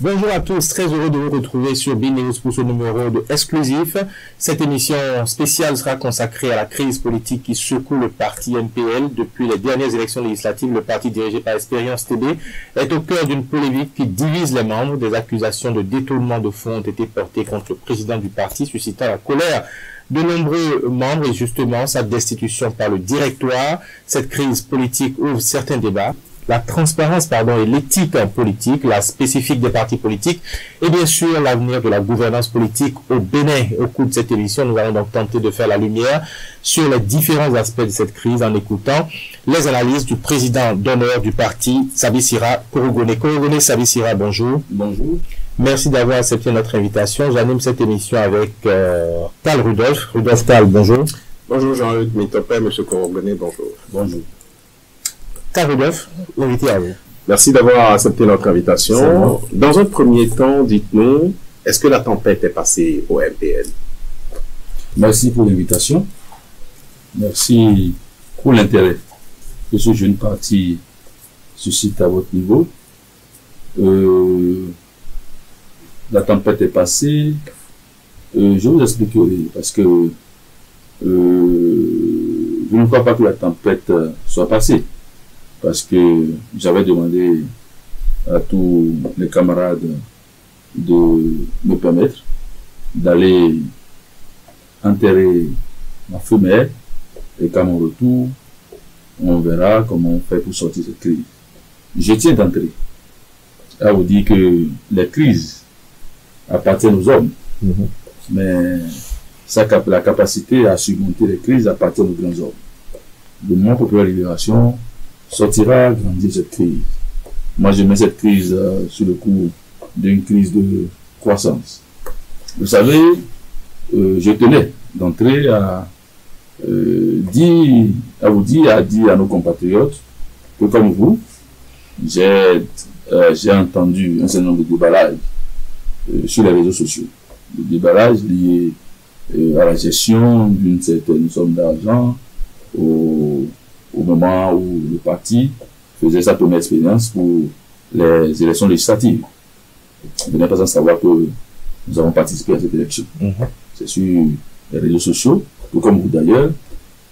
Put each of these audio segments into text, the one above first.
Bonjour à tous, très heureux de vous retrouver sur BNews pour ce numéro de exclusif. Cette émission spéciale sera consacrée à la crise politique qui secoue le parti MPL. Depuis les dernières élections législatives, le parti dirigé par Expérience TB est au cœur d'une polémique qui divise les membres. Des accusations de détournement de fonds ont été portées contre le président du parti, suscitant la colère de nombreux membres et justement sa destitution par le directoire. Cette crise politique ouvre certains débats. La transparence, et l'éthique politique, la spécifique des partis politiques et bien sûr l'avenir de la gouvernance politique au Bénin. Au cours de cette émission, nous allons donc tenter de faire la lumière sur les différents aspects de cette crise en écoutant les analyses du président d'honneur du parti, Sabissira Korogone. Korogone Sabissira, bonjour. Bonjour. Merci d'avoir accepté notre invitation. J'anime cette émission avec Tal Rudolph. Rudolph Tal, bonjour. Bonjour Jean-Luc Mitopé, M. Korogone, bonjour. Bonjour. Tal Rudolph, invité à vous. Merci d'avoir accepté notre invitation. Dans un premier temps, dites-nous, est-ce que la tempête est passée au MPL? Merci pour l'invitation. Merci pour l'intérêt que ce jeune parti suscite à votre niveau. La tempête est passée. Je vous explique parce que je ne crois pas que la tempête soit passée. Parce que j'avais demandé à tous les camarades de me permettre d'aller enterrer ma femelle et qu'à mon retour, on verra comment on fait pour sortir cette crise. Je tiens d'entrer à vous dire que les crises appartiennent aux hommes, mais la capacité à surmonter les crises appartient aux grands hommes. Le mouvement populaire de libération sortira grandir cette crise. Moi, je mets cette crise sur le coup d'une crise de croissance. Vous savez, je tenais d'entrer à dire à nos compatriotes que comme vous, j'ai entendu un certain nombre de déballages sur les réseaux sociaux. Des déballages liés à la gestion d'une certaine somme d'argent au moment où le parti faisait sa première expérience pour les élections législatives. Vous n'êtes pas sans savoir que nous avons participé à cette élection. C'est sur les réseaux sociaux, tout comme vous d'ailleurs,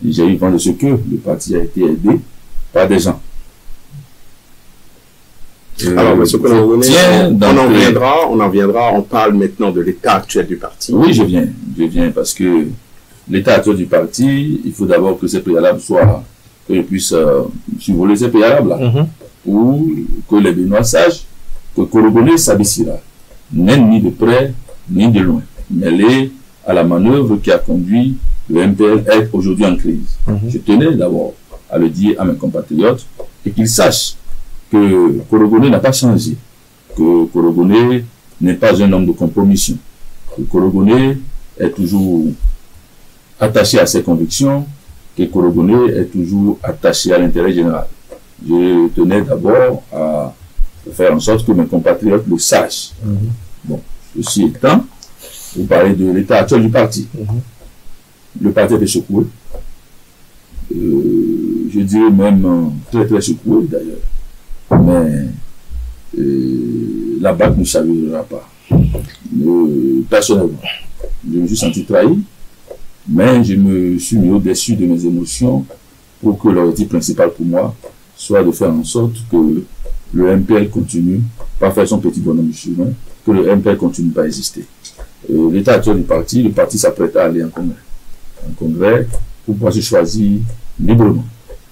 j'ai eu vent de ce que le parti a été aidé par des gens. Alors, M. Korogone, on en viendra, on parle maintenant de l'état actuel du parti. Oui, je viens parce que l'état actuel du parti, il faut d'abord que ces préalables soient, que je puisse survoler ces préalables-là, ou que les Béninois sachent que Korogone Sabissira n'est ni de près ni de loin, mêlé à la manœuvre qui a conduit le MPL à être aujourd'hui en crise. Je tenais d'abord à le dire à mes compatriotes et qu'ils sachent que Korogone n'a pas changé, que Korogone n'est pas un homme de compromission, que Korogone est toujours attaché à ses convictions, que Korogone est toujours attaché à l'intérêt général. Je tenais d'abord à faire en sorte que mes compatriotes le sachent. Bon, ceci étant, vous parlez de l'état actuel du parti. Le parti est secoué. Je dirais même très très secoué d'ailleurs. Mais la BAC ne chavirera pas. Personnellement, je me suis senti trahi, mais je me suis mis au-dessus de mes émotions pour que l'objectif principal pour moi soit de faire en sorte que le MPL continue, pas faire son petit bonhomme de chemin, que le MPL continue pas à exister. L'état actuel du parti, le parti s'apprête à aller en congrès. Un congrès pour pouvoir se choisir librement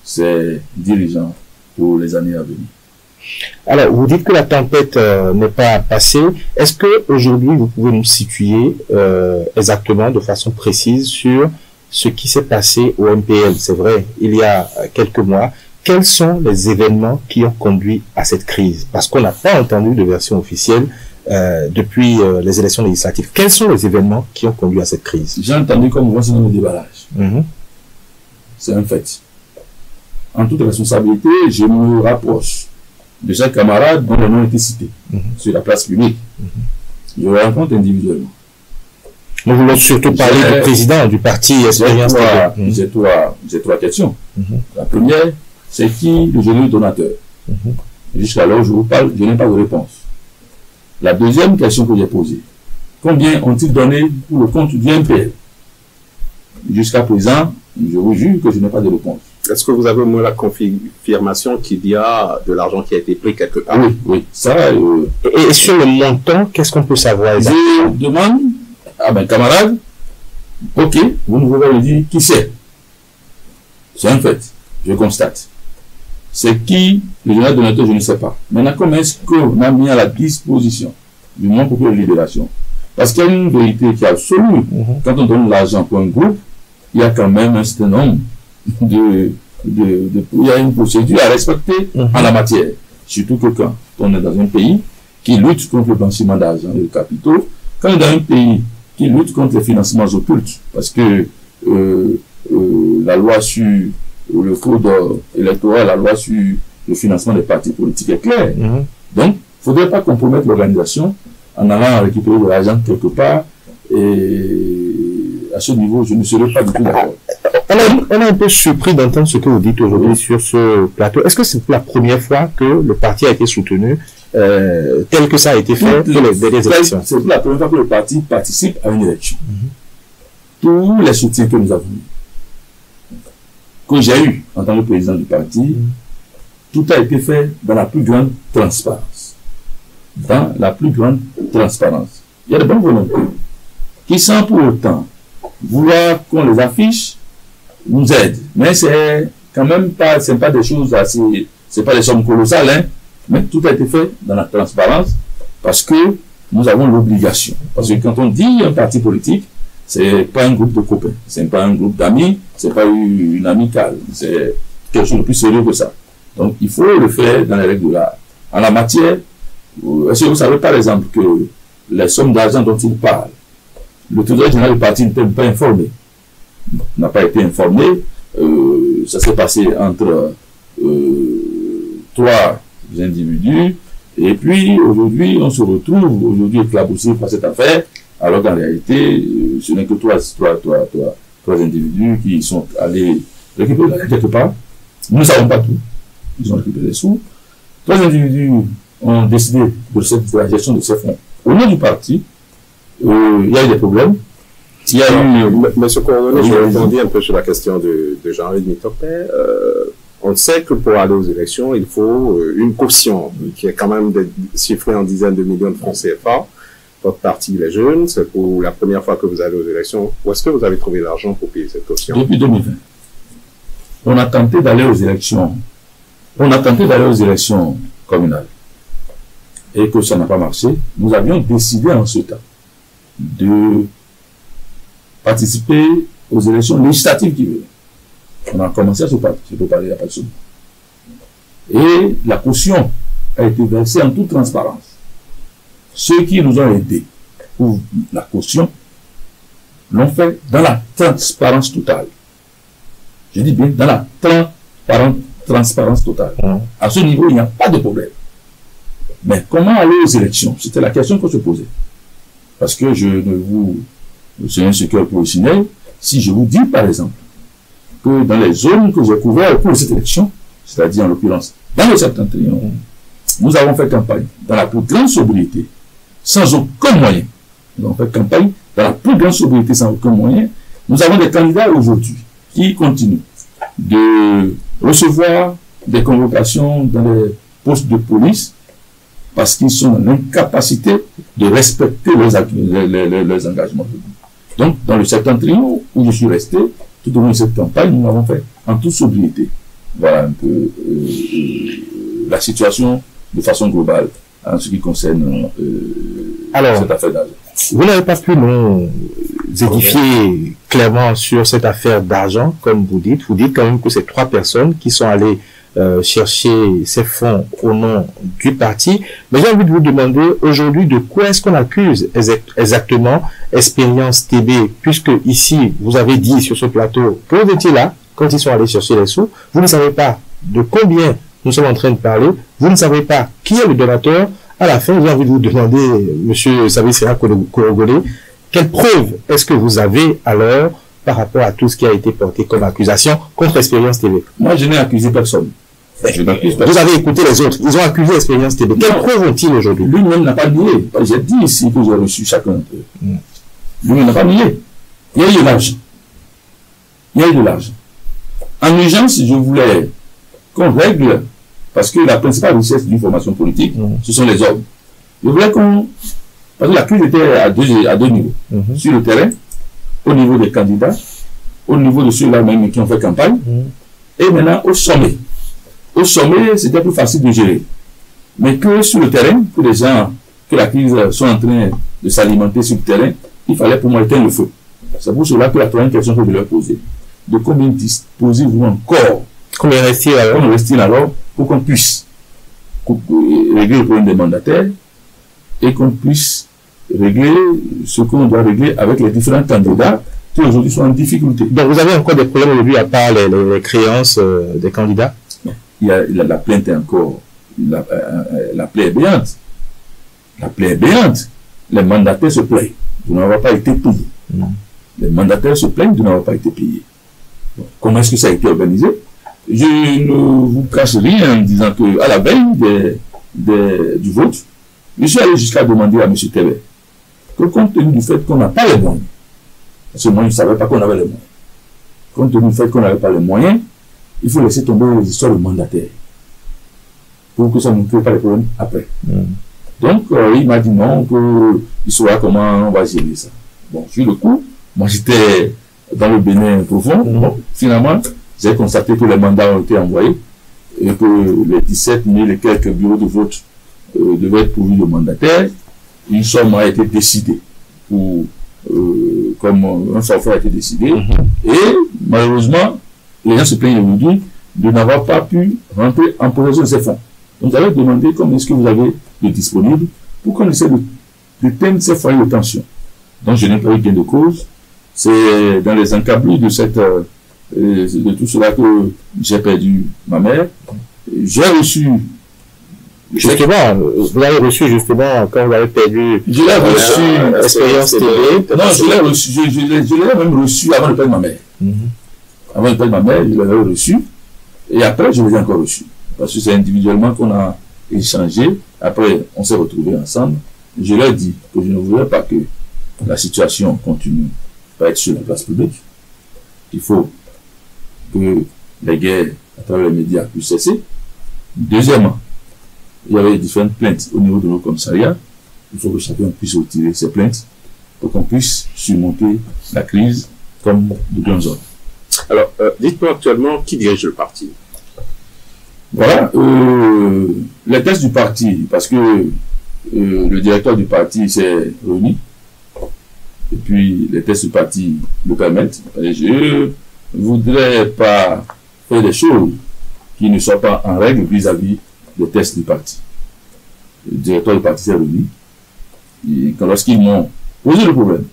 ses dirigeants pour les années à venir. Alors, vous dites que la tempête n'est pas passée. Est-ce que aujourd'hui vous pouvez nous situer exactement, de façon précise, sur ce qui s'est passé au MPL? C'est vrai, il y a quelques mois. Quels sont les événements qui ont conduit à cette crise? Parce qu'on n'a pas entendu de version officielle depuis les élections législatives. Quels sont les événements qui ont conduit à cette crise? J'ai entendu comme vous, c'est dans le déballage. C'est un fait. En toute responsabilité, je me rapproche de chaque camarade dont le nom a été cité sur la place publique. Je le rencontre individuellement. Nous voulons surtout parler du président du parti Expérience. J'ai trois questions. La première, c'est qui le généreux donateur? Jusqu'à l'heure où je vous parle, je n'ai pas de réponse. La deuxième question que j'ai posée, combien ont-ils donné pour le compte du MPL? Jusqu'à présent, je vous jure que je n'ai pas de réponse. Est-ce que vous avez au moins la confirmation qu'il y a de l'argent qui a été pris quelque part? Oui, oui. Ça, Et sur le montant, qu'est-ce qu'on peut savoir exactement? je demande à mes camarades, ok, vous nous pouvez me dire qui c'est. C'est un fait, je constate. C'est qui, le général donateur, je ne sais pas. Maintenant, comment est-ce qu'on a mis à la disposition du Mouvement populaire de libération? Parce qu'il y a une vérité qui est absolue. Quand on donne l'argent pour un groupe, il y a quand même un certain nombre il y a une procédure à respecter en la matière. Surtout que quand on est dans un pays qui lutte contre le blanchiment d'argent et de capitaux, quand on est dans un pays qui lutte contre les financements occultes, parce que la loi sur le code électoral, la loi sur le financement des partis politiques est claire. Donc, il ne faudrait pas compromettre l'organisation en allant récupérer de l'argent quelque part. Et à ce niveau, je ne serais pas du tout d'accord. On est un peu surpris d'entendre ce que vous dites aujourd'hui sur ce plateau. Est-ce que c'est pour la première fois que le parti a été soutenu tel que ça a été fait pour les élections? C'est pour la première fois que le parti participe à une élection. Tous les soutiens que nous avons eu, que j'ai eu en tant que président du parti, tout a été fait dans la plus grande transparence. Dans la plus grande transparence. Il y a de bonnes volontés qui, sans pour autant vouloir qu'on les affiche, nous aident. Mais c'est quand même pas, c'est pas des choses assez, c'est pas des sommes colossales, hein, mais tout a été fait dans la transparence parce que nous avons l'obligation. Parce que quand on dit un parti politique, c'est pas un groupe de copains, c'est pas un groupe d'amis, c'est pas une amicale, c'est quelque chose de plus sérieux que ça. Donc il faut le faire dans les règles de l'art. En la matière, est-ce que vous savez par exemple que les sommes d'argent dont il parle, le trésorier général du parti n'était pas informé. N'a pas été informé. Ça s'est passé entre 3 individus. Et puis, aujourd'hui, on se retrouve aujourd'hui éclaboussé par cette affaire, alors qu'en réalité, ce n'est que 3 individus qui sont allés récupérer quelque part. Nous ne savons pas tout. Ils ont récupéré les sous. 3 individus ont décidé de la gestion de ces fonds. Au nom du parti, il y a eu des problèmes. Il y a eu... Monsieur Coordonné, je rebondis un peu sur la question de Jean-Louis Mitopé. On sait que pour aller aux élections, il faut une caution qui est quand même chiffrée en dizaines de millions de francs CFA. Votre parti, les jeunes, c'est pour la première fois que vous allez aux élections. Où est-ce que vous avez trouvé l'argent pour payer cette caution? Depuis 2020, on a tenté d'aller aux élections. On a tenté d'aller aux élections communales. Et que ça n'a pas marché. Nous avions décidé en ce temps de participer aux élections législatives qui venaient. On a commencé à se préparer, il n'y a pas de souci. Et la caution a été versée en toute transparence. Ceux qui nous ont aidés pour la caution l'ont fait dans la transparence totale. Je dis bien dans la transparence totale. À ce niveau, il n'y a pas de problème. Mais comment aller aux élections? C'était la question qu'on se posait. Parce que c'est un secret professionnel, si je vous dis par exemple que dans les zones que j'ai couvertes au cours de cette élection, c'est-à-dire en l'occurrence dans le septentrion, nous avons fait campagne dans la plus grande sobriété, sans aucun moyen. Nous avons fait campagne dans la plus grande sobriété, sans aucun moyen. Nous avons des candidats aujourd'hui qui continuent de recevoir des convocations dans les postes de police parce qu'ils sont en incapacité de respecter leurs engagements. Donc, dans le septentrion où je suis resté, tout au long de cette campagne, nous l'avons fait en toute sobriété. Voilà un peu la situation de façon globale en ce qui concerne cette affaire d'argent. Vous n'avez pas pu nous édifier clairement sur cette affaire d'argent, comme vous dites. Vous dites quand même que c'est 3 personnes qui sont allées chercher ces fonds au nom du parti. Mais j'ai envie de vous demander aujourd'hui de quoi est-ce qu'on accuse exactement Expérience TB, puisque ici, vous avez dit sur ce plateau que vous étiez là quand ils sont allés chercher les sous. Vous ne savez pas de combien nous sommes en train de parler. Vous ne savez pas qui est le donateur. À la fin, j'ai envie de vous demander, monsieur Sabissera Korogolé, quelle preuve est-ce que vous avez alors par rapport à tout ce qui a été porté comme accusation contre Expérience TV? Moi, je n'ai accusé personne. Je n'accuse pas. Vous avez écouté les autres. Ils ont accusé Expérience TB. Quelles preuves ont-ils aujourd'hui? Lui-même n'a pas nié. J'ai dit ici que j'ai reçu chacun d'eux. Lui-même n'a pas nié. Il y a eu de l'argent. Il y a eu de l'argent. En urgence, je voulais qu'on règle, parce que la principale richesse d'une formation politique, ce sont les hommes. Je voulais qu'on... Parce que la crise était à deux niveaux. Sur le terrain, au niveau des candidats, au niveau de ceux-là même qui ont fait campagne, et maintenant au sommet. Au sommet, c'était plus facile de gérer. Mais que sur le terrain, que les gens, que la crise sont en train de s'alimenter sur le terrain, il fallait pour moi éteindre le feu. C'est pour cela que la troisième question que je leur poser, de combien disposez-vous encore? Combien reste-t-il alors? Combien reste-t-il alors pour qu'on puisse régler le problème des mandataires et qu'on puisse régler ce qu'on doit régler avec les différents candidats qui aujourd'hui sont en difficulté. Donc vous avez encore des problèmes aujourd'hui à part les créances des candidats? Il y a la plainte est encore, la plaie est béante. La plaie est béante. Les mandataires se plaignent de n'avoir pas été payés. Les mandataires se plaignent de n'avoir pas été payés. Donc, comment est-ce que ça a été organisé? Je ne vous cache rien en disant que à la veille du vote, je suis allé jusqu'à demander à M. Tébé que compte tenu du fait qu'on n'a pas les moyens, parce que moi je ne savais pas qu'on avait les moyens, compte tenu du fait qu'on n'avait pas les moyens, il faut laisser tomber les histoires de mandataires pour que ça ne crée pas les problèmes après. Donc il m'a dit non, qu'il saura comment on va gérer ça. Bon, sur le coup, moi j'étais dans le Bénin profond. Bon, finalement, j'ai constaté que les mandats ont été envoyés et que les 17 000 et quelques bureaux de vote devaient être pourvus de mandataires. Une somme a été décidée pour, comme un forfait a été décidé. Et malheureusement, les gens se plaignent aujourd'hui de n'avoir pas pu rentrer en possession de ces fonds. Donc j'avais demandé combien est-ce que vous avez de disponible pour qu'on essaie d'éteindre ces foyers de tension. Donc je n'ai pas eu gain de cause. C'est dans les encablures de tout cela que j'ai perdu ma mère. J'ai reçu... Justement, vous l'avez reçu justement quand vous avez perdu... Je l'ai reçu... Expérience TB. Non, je l'ai reçu. Je l'ai même reçu avant de perdre ma mère. Avant de perdre ma mère, je l'avais reçu. Et après, je l'ai encore reçu. Parce que c'est individuellement qu'on a échangé. Après, on s'est retrouvés ensemble. Je leur ai dit que je ne voulais pas que la situation continue à être sur la place publique. Il faut que les guerres à travers les médias puissent cesser. Deuxièmement, il y avait différentes plaintes au niveau de nos commissariats. Il faut que chacun puisse retirer ses plaintes pour qu'on puisse surmonter la crise comme de grands hommes. Alors, dites-moi actuellement qui dirige le parti? Voilà, les tests du parti, parce que le directeur du parti s'est réuni, et puis les tests du parti le permettent. Et je ne voudrais pas faire des choses qui ne soient pas en règle vis-à-vis des tests du parti. Le directeur du parti s'est réuni, et lorsqu'ils m'ont posé le problème,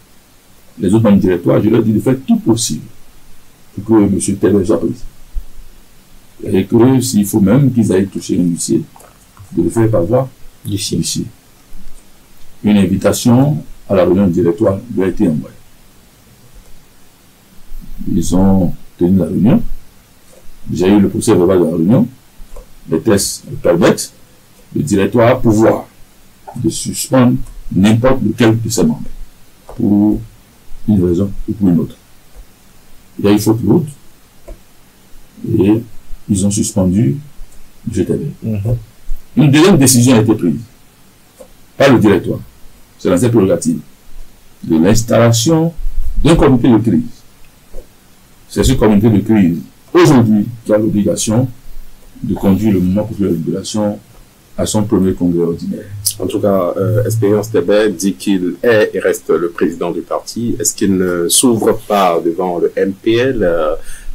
les autres membres du directoire, je leur ai dit de faire tout possible pour que M. Tébé soit pris. Et que s'il faut même qu'ils aillent toucher un huissier, de le faire par voie d'huissier. Une invitation à la réunion du directoire lui a été envoyée. Ils ont tenu la réunion. J'ai eu le procès verbal de la réunion. Les tests le permettent. Le directoire a pouvoir de suspendre n'importe lequel de ses membres pour une raison ou pour une autre. Il y a eu faute lourde et ils ont suspendu M. Tébé. Une deuxième décision a été prise par le directoire. C'est dans cette prérogative de l'installation d'un comité de crise. C'est ce comité de crise aujourd'hui qui a l'obligation de conduire le mouvement populaire de libération à son premier congrès ordinaire. En tout cas, Expérience TB dit qu'il est et reste le président du parti. Est-ce qu'il ne s'ouvre pas devant le MPL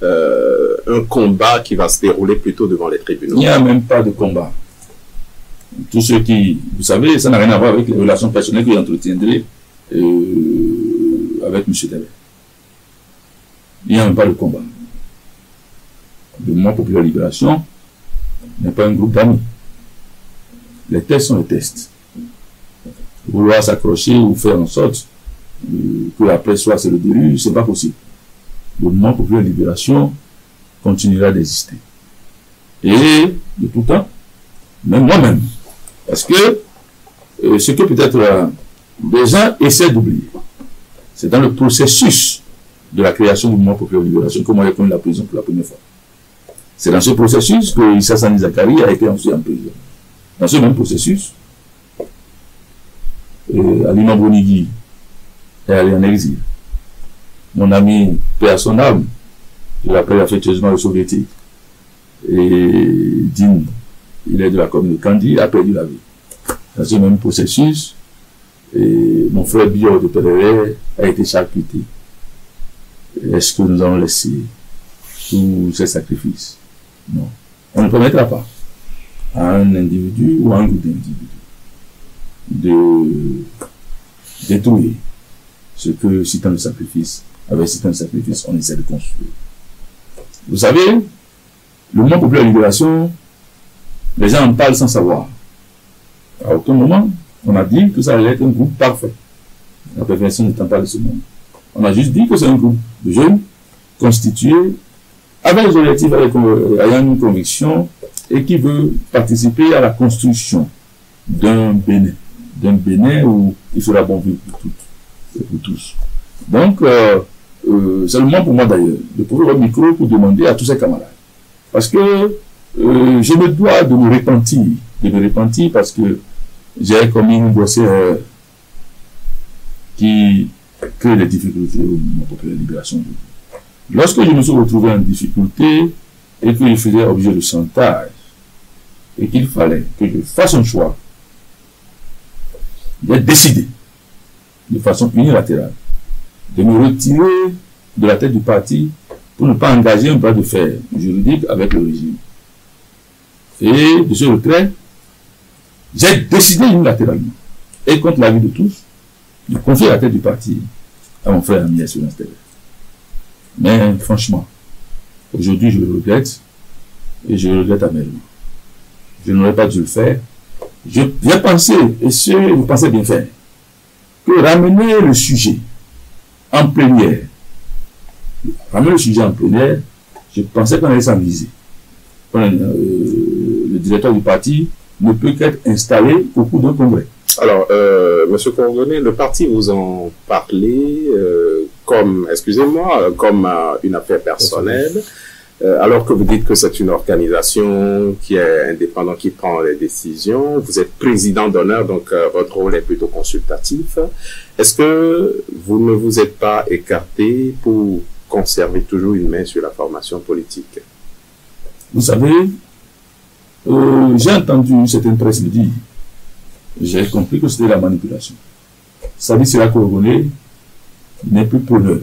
un combat qui va se dérouler plutôt devant les tribunaux? Il n'y a même pas de combat. Tous ceux qui, vous savez, ça n'a rien à voir avec les relations personnelles que j'entretiendrai avec M. Tébé. Il n'y a même pas de combat. Le mouvement populaire de libération n'est pas un groupe d'amis. Les tests sont les tests. Vouloir s'accrocher ou faire en sorte que après soit c'est le déluge, c'est pas possible. Le mouvement populaire de libération continuera d'exister. Et de tout temps, même moi-même. Parce que ce que peut-être des gens essaient d'oublier, c'est dans le processus de la création du mouvement populaire de libération que moi j'ai connu la prison pour la première fois. C'est dans ce processus que Issa Sani Zakari a été ensuite en prison. Dans ce même processus, Alima Bonigui est allé en exil. Mon ami père son âme, je l'appelle affectueusement le soviétique, et Dine, il est de la commune de Kandi, a perdu la vie. Dans ce même processus, et mon frère Bior de Peléré a été charcuté. Est-ce que nous allons laisser tous ces sacrifices? Non. On ne permettra pas à un individu ou à un groupe d'individus de détruire ce que, si tant de sacrifice, avec si tant de sacrifice, on essaie de construire. Vous savez, le mouvement populaire de libération, les gens en parlent sans savoir. À aucun moment, on a dit que ça allait être un groupe parfait. La perfection n'étant pas de ce monde. On a juste dit que c'est un groupe de jeunes constitué avec les objectifs, ayant une conviction et qui veut participer à la construction d'un Bénin. D'un Bénin où il sera bon vivre pour toutes et pour tous. Donc, c'est le moment pour moi d'ailleurs de pouvoir au micro pour demander à tous ces camarades. Parce que je me dois de me repentir parce que j'ai commis une grossière qui crée des difficultés au mouvement populaire de libération. Lorsque je me suis retrouvé en difficulté et que je faisais objet de chantage et qu'il fallait que je fasse un choix, j'ai décidé de façon unilatérale de me retirer de la tête du parti pour ne pas engager un bras de fer juridique avec le régime. Et de ce retrait, j'ai décidé unilatéralement et contre l'avis de tous de confier la tête du parti à mon frère ami Espérance Tédé. Mais franchement, aujourd'hui je le regrette et je le regrette amèrement. Je n'aurais pas dû le faire. J'ai pensé, et je pensais bien faire, que ramener le sujet en plénière, je pensais qu'on allait s'amuser. Le directeur du parti ne peut qu'être installé au cours d'un congrès. Alors, Monsieur Coordonné, le parti vous en parlait comme, excusez-moi, comme une affaire personnelle, alors que vous dites que c'est une organisation qui est indépendante, qui prend les décisions. Vous êtes président d'honneur, donc votre rôle est plutôt consultatif. Est-ce que vous ne vous êtes pas écarté pour conserver toujours une main sur la formation politique? Vous savez, j'ai entendu certaines presses me dire, j'ai compris que c'était la manipulation. Sadi Sera Coordonné n'est plus preneur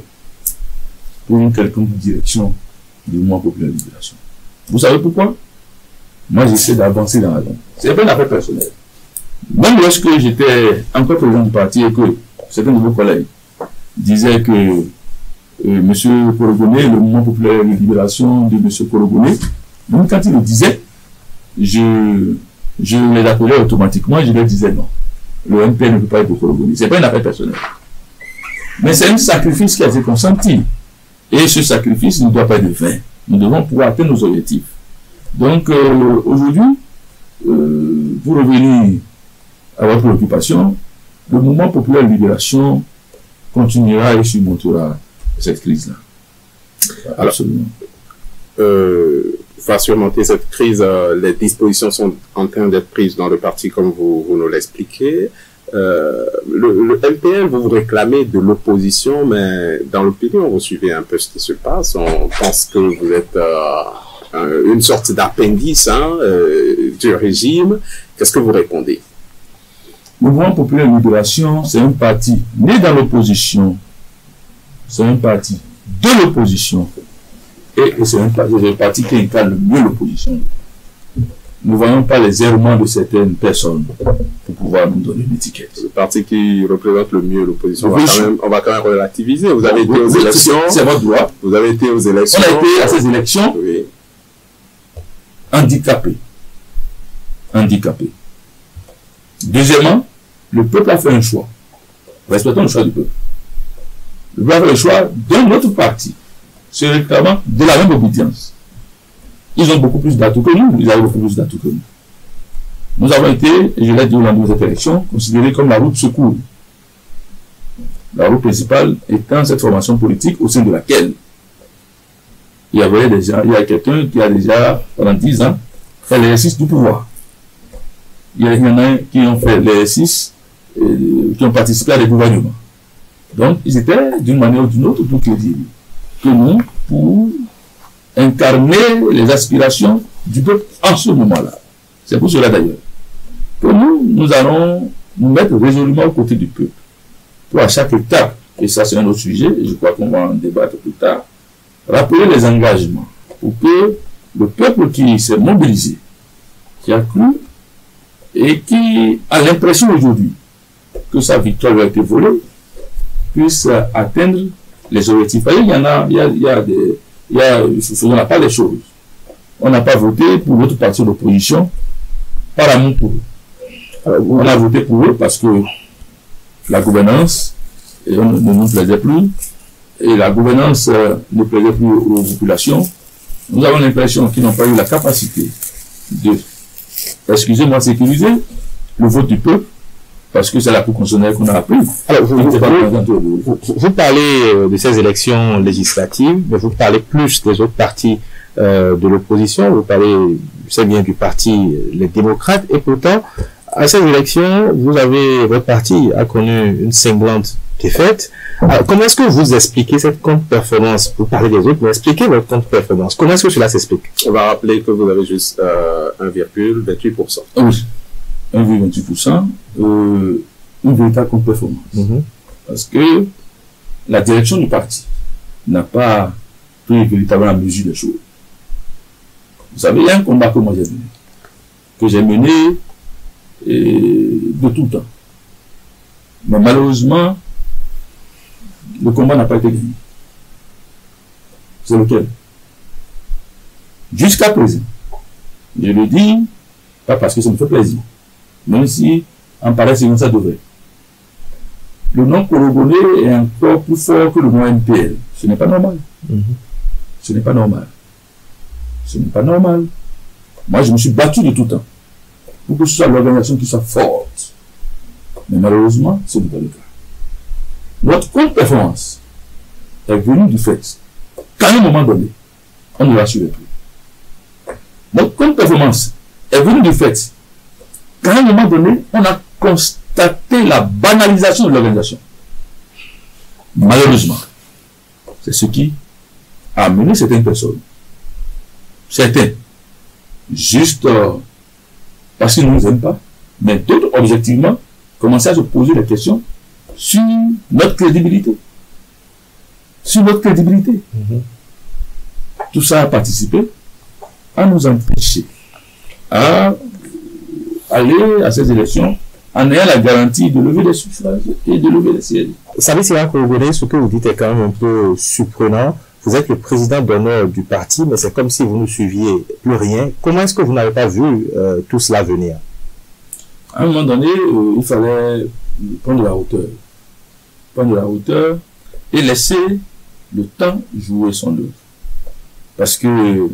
pour une quelconque direction du mouvement populaire de libération. Vous savez pourquoi? Moi, j'essaie d'avancer dans la zone. C'est pas une affaire personnelle. Même lorsque j'étais encore président du parti et que certains de vos collègues disaient que M. Coordonné, le mouvement populaire de libération de M. Coordonné, même quand il le disait, je les appelais automatiquement, je leur disais non. Le MPL ne peut pas être Coordonné. Ce n'est pas une affaire personnelle. Mais c'est un sacrifice qui a été consenti. Et ce sacrifice ne doit pas être vain. Nous devons pouvoir atteindre nos objectifs. Donc, aujourd'hui, pour revenir à votre préoccupation, le mouvement populaire de libération continuera et surmontera cette crise-là. Absolument. Va surmonter cette crise, les dispositions sont en train d'être prises dans le parti comme vous nous l'expliquez. Le MPL, vous réclamez de l'opposition, mais dans l'opinion, vous suivez un peu ce qui se passe. On pense que vous êtes une sorte d'appendice du régime. Qu'est-ce que vous répondez? Le mouvement populaire de libération, c'est un parti né dans l'opposition. C'est un parti de l'opposition. Et c'est un parti qui incarne le mieux l'opposition. Nous ne voyons pas les errements de certaines personnes pour pouvoir nous donner une étiquette. Le parti qui représente le mieux l'opposition, on va quand même relativiser. Vous avez été aux élections. C'est votre droit. Vous avez été aux élections. On a été à ces élections handicapés. Deuxièmement, le peuple a fait un choix. Respectons le choix du peuple. Le peuple a fait le choix d'un autre parti, se réclamant de la même obédience. ils ont beaucoup plus d'atouts que nous. Ils avaient beaucoup plus d'atouts que nous. Nous avons été, je l'ai dit au lendemain de cette élection, considérés comme la route secours. La route principale étant cette formation politique au sein de laquelle il y a quelqu'un qui a déjà, pendant 10 ans, fait l'exercice du pouvoir. Il y en a qui ont fait l'exercice, qui ont participé à des gouvernements. Donc, ils étaient, d'une manière ou d'une autre, plus crédibles que nous, pour incarner les aspirations du peuple en ce moment-là. C'est pour cela d'ailleurs que nous allons nous mettre résolument aux côtés du peuple. Pour à chaque étape, et ça c'est un autre sujet, je crois qu'on va en débattre plus tard, rappeler les engagements pour que le peuple qui s'est mobilisé, qui a cru et qui a l'impression aujourd'hui que sa victoire a été volée, puisse atteindre les objectifs. Il y en a, faisons la part des choses. On n'a pas voté pour l'autre parti d'opposition par amour pour eux. On a voté pour eux parce que la gouvernance ne nous plaisait plus et la gouvernance ne plaisait plus aux populations. Nous avons l'impression qu'ils n'ont pas eu la capacité de, excusez-moi, sécuriser le vote du peuple parce que c'est la Cour constitutionnelle qu'on a appris. Alors, vous parlez de ces élections législatives, mais vous parlez plus des autres partis de l'opposition, vous parlez, c'est bien du parti les démocrates, et pourtant, à ces élections, votre parti a connu une cinglante défaite. Alors, comment est-ce que vous expliquez cette contre-performance? Vous parlez des autres, mais expliquez votre contre-performance. Comment est-ce que cela s'explique? On va rappeler que vous avez juste 1,28%. Oui, 1,28%, une véritable contre-performance. Parce que la direction du parti n'a pas pris véritablement la mesure des choses. Vous savez, il y a un combat que moi j'ai mené, de tout le temps. Mais malheureusement, le combat n'a pas été gagné. C'est lequel? Jusqu'à présent, je le dis, pas parce que ça me fait plaisir, même si en pareille circonstance ça devrait. Le nom Korogoné est encore plus fort que le nom MPL. Ce n'est pas normal. Ce n'est pas normal. Ce n'est pas normal. Moi, je me suis battu de tout temps pour que ce soit l'organisation qui soit forte. Mais malheureusement, ce n'est pas le cas. Notre contre-performance est venue du fait qu'à un moment donné, on ne l'assurait plus. Notre contre-performance est venue du fait qu'à un moment donné, on a constaté la banalisation de l'organisation. Malheureusement, c'est ce qui a amené certaines personnes, certains, juste parce qu'ils ne nous aiment pas, mais d'autres, objectivement, commencer à se poser des questions sur notre crédibilité. Sur notre crédibilité. Tout ça a participé à nous empêcher à aller à ces élections en ayant la garantie de lever les suffrages et de lever les sièges. Vous savez, c'est là que ce que vous dites est quand même un peu surprenant. Vous êtes le président d'honneur du parti, mais c'est comme si vous ne suiviez plus rien. Comment est-ce que vous n'avez pas vu tout cela venir? À un moment donné, il fallait prendre la hauteur. Prendre la hauteur et laisser le temps jouer son œuvre. Parce que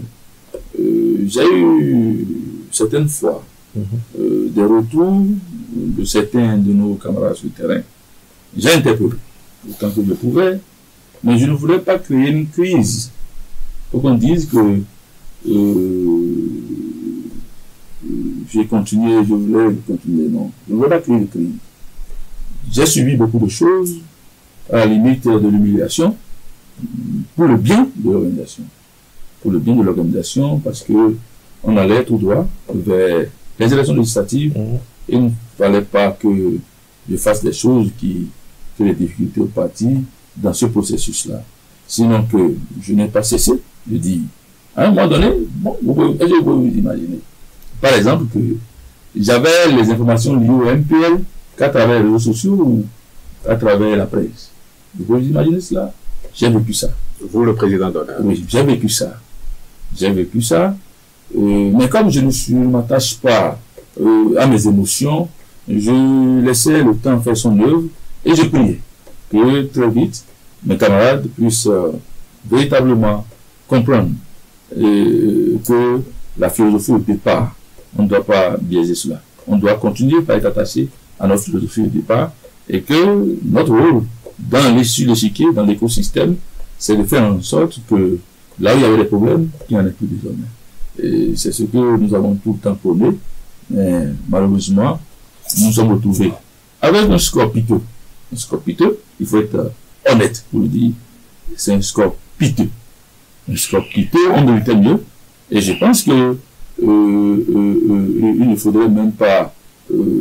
j'ai eu certaines fois des retours de certains de nos camarades sur le terrain. J'ai interpellé autant que je pouvais, mais je ne voulais pas créer une crise. Faut qu'on dise que j'ai continué, je voulais continuer. Non, je ne voulais pas créer une crise. J'ai subi beaucoup de choses, à la limite de l'humiliation, pour le bien de l'organisation. Pour le bien de l'organisation, parce que on allait tout droit vers les élections législatives, et il ne fallait pas que je fasse des choses qui créent des difficultés au parti dans ce processus-là. Sinon que je n'ai pas cessé de dire, à un moment donné, bon, vous pouvez vous imaginer. Par exemple, que j'avais les informations liées au MPL qu'à travers les réseaux sociaux ou à travers la presse. Vous pouvez vous imaginer cela? J'ai vécu ça. Vous, le président d'honneur. Oui, j'ai vécu ça. J'ai vécu ça. Mais comme je ne m'attache pas à mes émotions, je laissais le temps faire son œuvre et je priais que très vite mes camarades puissent véritablement comprendre que la philosophie au départ, on ne doit pas biaiser cela. On doit continuer par être attaché à notre philosophie au départ et que notre rôle dans l'échiquier, dans l'écosystème, c'est de faire en sorte que là où il y avait des problèmes, il n'y en ait plus désormais. Et c'est ce que nous avons tout le temps prôné, mais malheureusement, nous nous sommes retrouvés avec un score piteux. Un score piteux, il faut être honnête pour le dire, c'est un score piteux. Un score piteux, on méritait mieux, et je pense que il ne faudrait même pas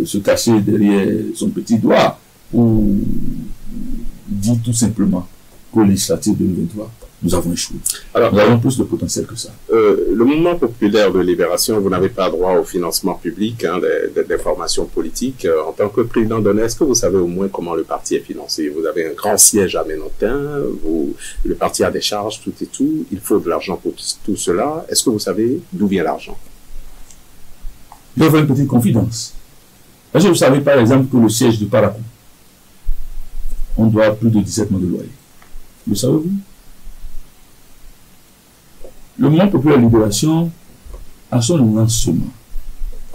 se cacher derrière son petit doigt ou dire tout simplement qu'au législatif 2023, nous avons échoué. Alors, nous avons plus de potentiel que ça. Le mouvement populaire de libération, vous n'avez pas droit au financement public des formations politiques. En tant que président d'honneur, est-ce que vous savez au moins comment le parti est financé? Vous avez un grand siège à Ménotin, le parti a des charges, tout et tout. Il faut de l'argent pour tout cela. Est-ce que vous savez d'où vient l'argent? Je vais faire une petite confidence. Est-ce que vous savez par exemple que le siège du Paracou, on doit plus de 17 mois de loyer? Le savez-vous? Le mouvement populaire de libération, à son lancement,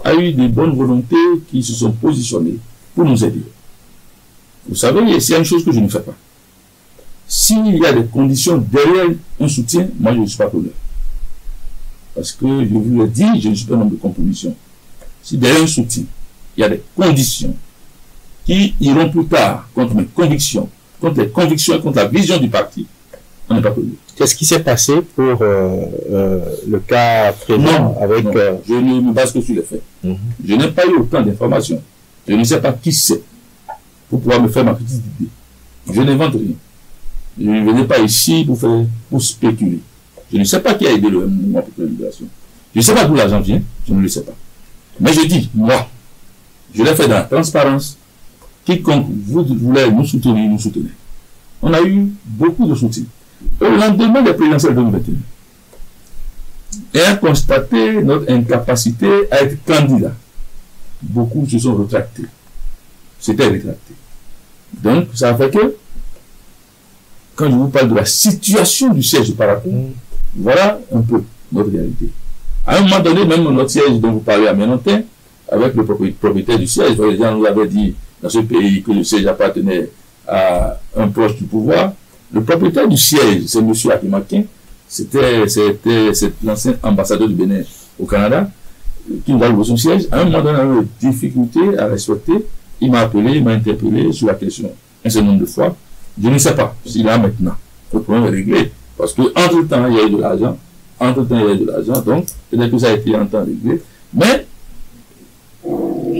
a eu des bonnes volontés qui se sont positionnées pour nous aider. Vous savez, c'est une chose que je ne fais pas. S'il y a des conditions derrière un soutien, moi je ne suis pas preneur. Parce que je vous l'ai dit, je ne suis pas un homme de compromission. Si derrière un soutien, il y a des conditions qui iront plus tard contre mes convictions, contre les convictions et contre la vision du parti, on n'est pas preneur. Qu'est-ce qui s'est passé pour le cas présent avec... Non, je ne me base que sur les faits. Je n'ai pas eu autant d'informations. Je ne sais pas qui c'est pour pouvoir me faire ma petite idée. Je n'invente rien. Je ne venais pas ici pour spéculer. Je ne sais pas qui a aidé le mouvement pour la libération. Je ne sais pas d'où l'argent vient. Je ne le sais pas. Mais je dis, moi, je l'ai fait dans la transparence. Quiconque voulait nous soutenir, nous soutenait. On a eu beaucoup de soutien. Au lendemain des présidentielles 2021, et a constaté notre incapacité à être candidat. Beaucoup se sont rétractés. C'était rétracté. Donc, ça fait que, quand je vous parle de la situation du siège de Paracou, voilà un peu notre réalité. À un moment donné, même notre siège dont vous parlez à Ménotin, avec le propriétaire du siège, les gens nous avaient dit dans ce pays que le siège appartenait à un proche du pouvoir. Le propriétaire du siège, c'est M. Akimakin, c'était l'ancien ambassadeur du Bénin au Canada, qui nous a loué son siège. À un moment donné, on a eu des difficultés à respecter. Il m'a appelé, il m'a interpellé sur la question un certain nombre de fois. Je ne sais pas s'il a maintenant. Le problème est réglé. Parce que entre temps il y a eu de l'argent. Donc, peut-être que ça a été en temps réglé. Mais,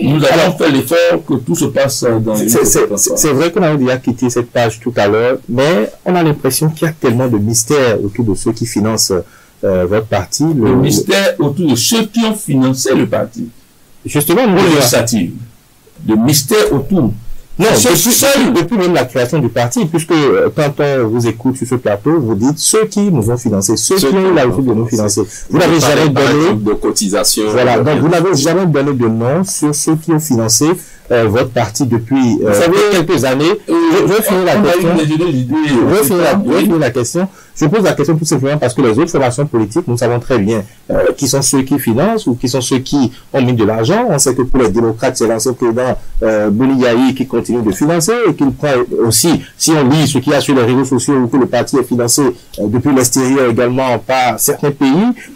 nous avons fait l'effort que tout se passe dans les... C'est vrai qu'on a déjà quitté cette page tout à l'heure, mais on a l'impression qu'il y a tellement de mystères autour de ceux qui financent votre parti. Le mystère autour de ceux qui ont financé le parti. Justement, le mystère autour. Non, depuis même la création du parti, puisque quand on vous écoute sur ce plateau, vous dites ceux qui nous ont financés, ceux qui ont eu la ressource de nous financer. Vous n'avez jamais donné de cotisation. Voilà, donc vous n'avez jamais donné de nom sur ceux qui ont financé votre parti depuis quelques années. Je vais finir la question. Je pose la question tout simplement parce que les autres formations politiques, nous savons très bien qui sont ceux qui financent ou qui sont ceux qui ont mis de l'argent. On sait que pour les démocrates, c'est l'ancien président Boliyahi qui continue de financer et qu'il prend aussi, si on lit ce qu'il y a sur les réseaux sociaux, où que le parti est financé depuis l'extérieur également par certains pays.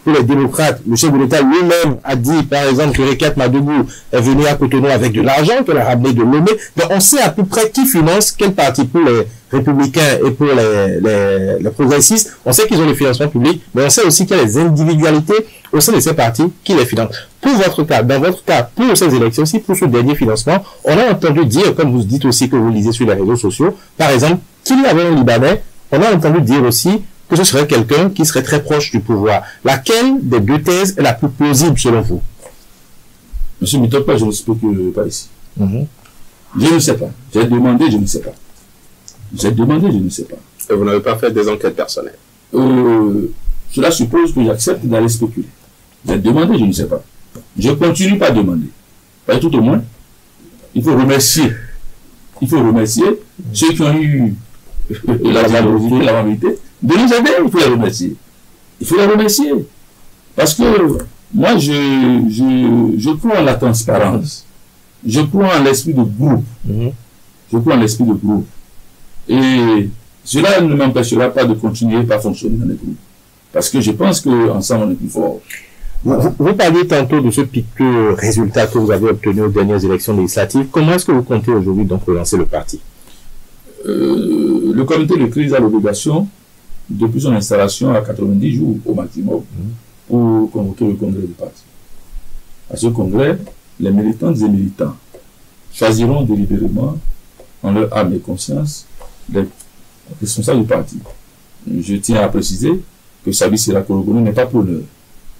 Pour les démocrates, le chef de l'État lui-même a dit, par exemple, que Rekat Madougou est venu à Cotonou avec de l'argent, qu'elle a ramené de Lomé. Donc on sait à peu près qui finance quel parti pour les républicains et pour les progressistes. On sait qu'ils ont les financements publics, mais on sait aussi qu'il y a des individualités au sein de ces partis qui les financent. Pour votre cas, dans votre cas, pour ces élections-ci, pour ce dernier financement, on a entendu dire, comme vous dites aussi que vous lisez sur les réseaux sociaux, par exemple, qu'il y avait un Libanais, on a entendu dire aussi que ce serait quelqu'un qui serait très proche du pouvoir. Laquelle des deux thèses est la plus plausible selon vous? Monsieur Mitopa, je ne spécule pas ici. Je ne sais pas. J'ai demandé, je ne sais pas. J'ai demandé, je ne sais pas. Et vous n'avez pas fait des enquêtes personnelles? Cela suppose que j'accepte d'aller spéculer. J'ai demandé, je ne sais pas. Je continue pas à demander. Pas tout au moins. Il faut remercier. Ceux qui ont eu la générosité, la vérité, de nous aider, il faut les remercier. Il faut les remercier. Parce que moi, je crois en la transparence. Je crois en l'esprit de groupe. Je crois en l'esprit de groupe. Et cela ne m'empêchera pas de continuer à fonctionner dans les groupes. Parce que je pense qu'ensemble, on est plus fort. Vous parliez tantôt de ce piteux résultat que vous avez obtenu aux dernières élections législatives. Comment est-ce que vous comptez aujourd'hui donc relancer le parti? Le comité de crise a l'obligation, depuis son installation à 90 jours au maximum, pour convoquer le congrès du parti. À ce congrès, les militantes et militants choisiront délibérément, en leur âme et conscience, les responsables du parti. Je tiens à préciser que Sabi Sira Korogono n'est pas prôneur,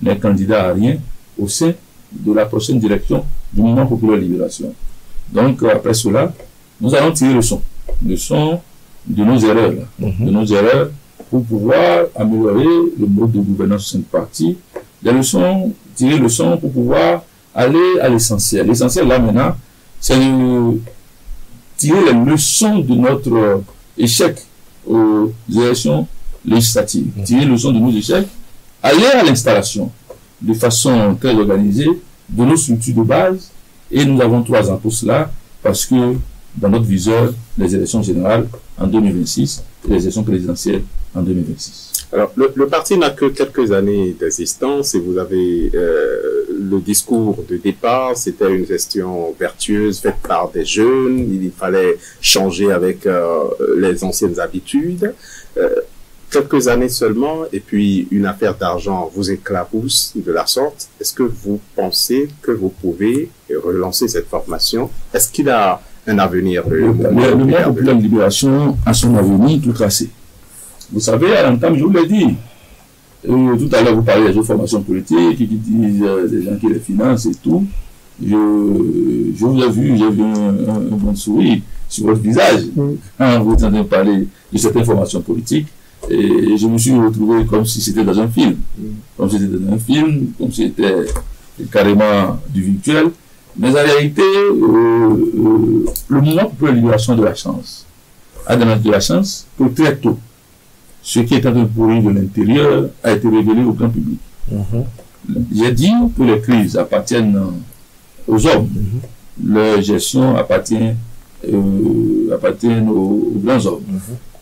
n'est candidat à rien au sein de la prochaine direction du Mouvement Populaire Libération. Donc, après cela, nous allons tirer le son de nos erreurs, de nos erreurs, pour pouvoir améliorer le mode de gouvernance de ce parti, tirer le son pour pouvoir aller à l'essentiel. L'essentiel, là, maintenant, c'est de tirer les leçons de notre échec aux élections législatives, tirer les leçons de nos échecs, aller à l'installation de façon très organisée de nos structures de base, et nous avons 3 ans pour cela, parce que dans notre viseur, les élections générales en 2026 et les élections présidentielles en 2026. Alors, le parti n'a que quelques années d'existence et vous avez le discours de départ, c'était une gestion vertueuse faite par des jeunes, il fallait changer avec les anciennes habitudes. Quelques années seulement, et puis une affaire d'argent vous éclabousse de la sorte. Est-ce que vous pensez que vous pouvez relancer cette formation? Est-ce qu'il a un avenir? Le Mouvement Populaire de Libération a son avenir tout tracé. Vous savez, à l'entame, je vous l'ai dit, tout à l'heure vous parlez des formations politiques qui disent des gens qui les financent et tout. Je vous ai vu, j'ai vu un bon sourire sur votre visage quand vous entendez parler de cette information politique. Et je me suis retrouvé comme si c'était dans un film. Comme si c'était dans un film, comme si c'était carrément du virtuel. Mais en réalité, le Mouvement Populaire de Libération de la chance a de la chance que très tôt, ce qui est en train de pourrir de l'intérieur a été révélé au grand public. J'ai dit que les crises appartiennent aux hommes. Leur gestion appartient aux grands hommes.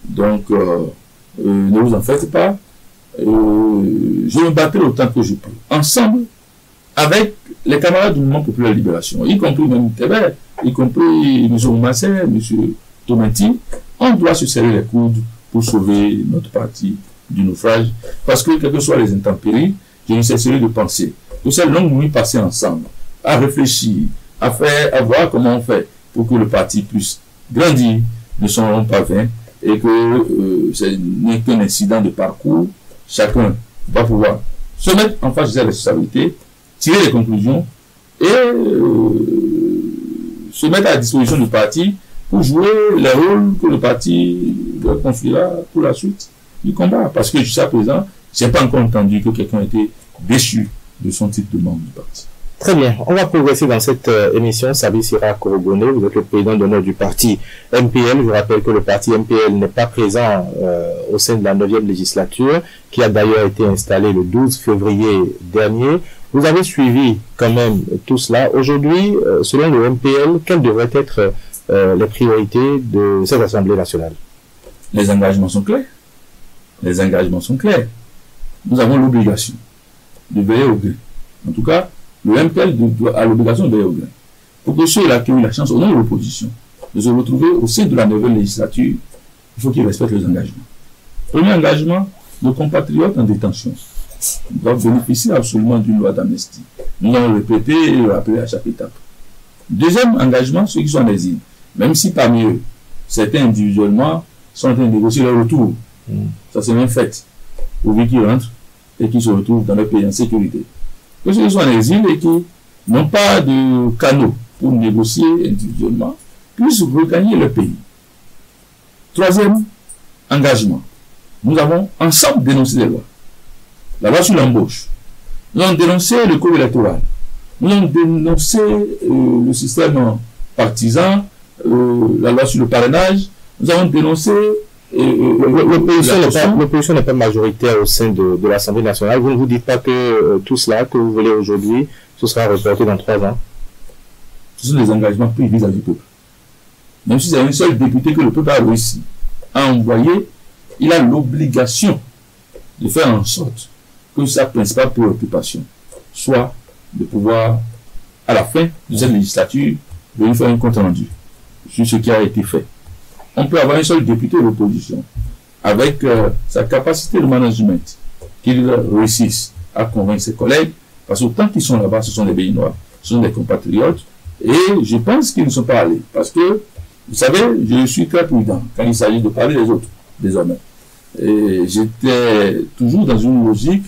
Donc, ne vous en faites pas. Je me battrai autant que je peux. Ensemble, avec les camarades du Mouvement Populaire de Libération, y compris même Tébert, y compris M. Oumassé, M. Tomati, on doit se serrer les coudes pour sauver notre parti du naufrage. Parce que, quelles que soient les intempéries, je ne cesserai de penser que ces longues nuits passées ensemble, à réfléchir, à voir comment on fait pour que le parti puisse grandir, ne seront pas vains, et que ce n'est qu'un incident de parcours. Chacun va pouvoir se mettre en face de ses responsabilités, tirer les conclusions et se mettre à la disposition du parti pour jouer les rôles que le parti leur confiera pour la suite du combat. Parce que jusqu'à présent, je n'ai pas encore entendu que quelqu'un ait été déchu de son titre de membre du parti. Très bien. On va progresser dans cette émission. Sabi Sira Korogono, vous êtes le président d'honneur du parti MPL. Je rappelle que le parti MPL n'est pas présent au sein de la 9e législature, qui a d'ailleurs été installée le 12 février dernier. Vous avez suivi quand même tout cela. Aujourd'hui, selon le MPL, quelles devraient être les priorités de cette Assemblée nationale? Les engagements sont clairs. Les engagements sont clairs. Nous avons l'obligation de veiller au gain. En tout cas, le MPL a l'obligation de veiller au gain. Pour que ceux-là qui ont eu la chance, au nom de l'opposition, de se retrouver au sein de la nouvelle législature, il faut qu'ils respectent les engagements. Premier engagement, nos compatriotes en détention doivent bénéficier absolument d'une loi d'amnistie. Nous allons le répéter et le rappeler à chaque étape. Deuxième engagement, ceux qui sont en exil, même si parmi eux, certains individuellement sont en train de négocier leur retour. Ça c'est même fait. Pourvu qu'ils rentrent et qu'ils se retrouvent dans leur pays en sécurité. Que ceux qui sont en exil et qui n'ont pas de canaux pour négocier individuellement puissent regagner leur pays. Troisième engagement, nous avons ensemble dénoncé les lois. La loi sur l'embauche. Nous avons dénoncé le code électoral. Nous avons dénoncé le système partisan, la loi sur le parrainage. Nous avons dénoncé L'opposition n'est pas majoritaire au sein de l'Assemblée nationale. Vous ne vous dites pas que tout cela que vous voulez aujourd'hui, ce sera reporté dans 3 ans. Ce sont des engagements pris vis-à-vis du peuple. Même si c'est un seul député que le peuple a réussi à envoyer, il a l'obligation de faire en sorte que sa principale préoccupation soit de pouvoir, à la fin de cette législature, de lui faire un compte rendu sur ce qui a été fait. On peut avoir un seul député de l'opposition avec sa capacité de management, qu'il réussisse à convaincre ses collègues, parce que tant qu'ils sont là-bas, ce sont des Béninois, ce sont des compatriotes, et je pense qu'ils ne sont pas allés. Parce que, vous savez, je suis très prudent quand il s'agit de parler des autres, désormais. Et j'étais toujours dans une logique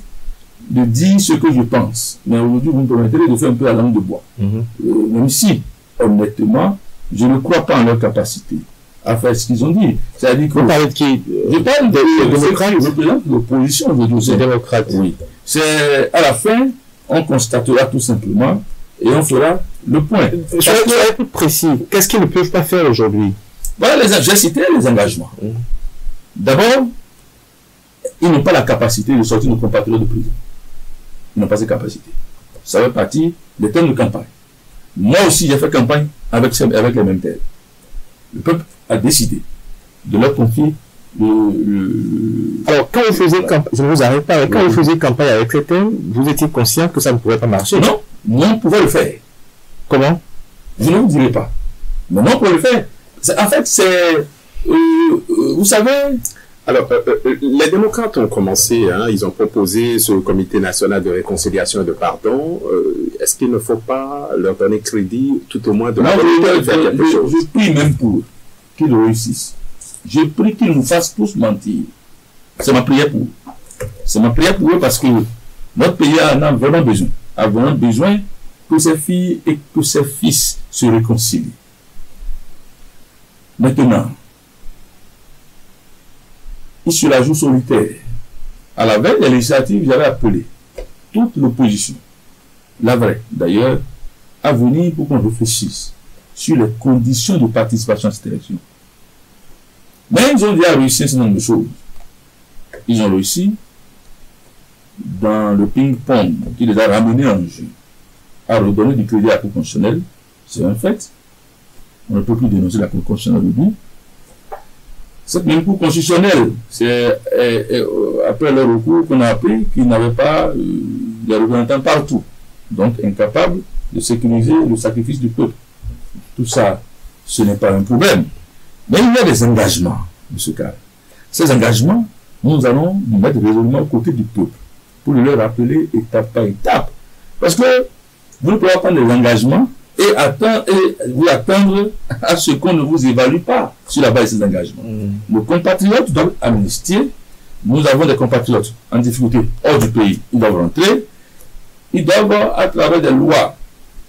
de dire ce que je pense. Mais aujourd'hui, vous me permettrez de faire un peu la langue de bois. Même si, honnêtement, je ne crois pas en leur capacité à faire ce qu'ils ont dit. C'est-à-dire que... Vous parlez de qui? Je parle des démocrates qui représentent l'opposition aujourd'hui. Des démocrates. Oui. C'est, à la fin, on constatera tout simplement et on fera le point. Soyez plus précis. Qu'est-ce qu'ils ne peuvent pas faire aujourd'hui? Voilà, j'ai cité les engagements. D'abord, ils n'ont pas la capacité de sortir nos compatriotes de prison. Ils n'ont pas cette capacité. Ça fait partie des thèmes de campagne. Moi aussi, j'ai fait campagne avec les mêmes thèmes. Le peuple a décidé de leur confier Alors, quand vous faisiez campagne, je ne vous arrête pas, quand vous faisiez campagne avec ces thèmes, vous étiez conscient que ça ne pourrait pas marcher? Non, on pouvait le faire. Comment? Je ne vous dirai pas. Mais on pouvait le faire. En fait, c'est... vous savez... Alors, les démocrates ont commencé, hein, ils ont proposé ce comité national de réconciliation et de pardon. Est-ce qu'il ne faut pas leur donner crédit, tout au moins, de la volonté de faire quelque chose? Je prie même pour qu'ils réussissent. Je prie qu'ils nous fassent tous mentir. C'est ma prière pour eux. C'est ma prière pour eux parce que notre pays en a vraiment besoin. A vraiment besoin que ses filles et que ses fils se réconcilient. Maintenant, il se la joue solitaire. À la veille des législatives, j'avais appelé toute l'opposition, la vraie d'ailleurs, à venir pour qu'on réfléchisse sur les conditions de participation à cette élection. Mais ils ont déjà réussi un certain nombre de choses. Ils ont réussi dans le ping-pong qui les a ramenés en jeu, à redonner du crédit à la Cour constitutionnelle. C'est un fait. On ne peut plus dénoncer la Cour constitutionnelle aujourd'hui. Cette même Cour constitutionnelle, c'est après le recours qu'on a appris qu'ils n'avaient pas les représentants partout, donc incapables de sécuriser le sacrifice du peuple. Tout ça, ce n'est pas un problème. Mais il y a des engagements, de ce cas. Ces engagements, nous allons nous mettre résolument aux côtés du peuple pour le leur rappeler étape par étape. Parce que vous ne pouvez pas prendre des engagements et vous attendre à ce qu'on ne vous évalue pas sur la base de ces engagements. Nos compatriotes doivent amnistier. Nous avons des compatriotes en difficulté hors du pays. Ils doivent rentrer. Ils doivent, à travers des lois,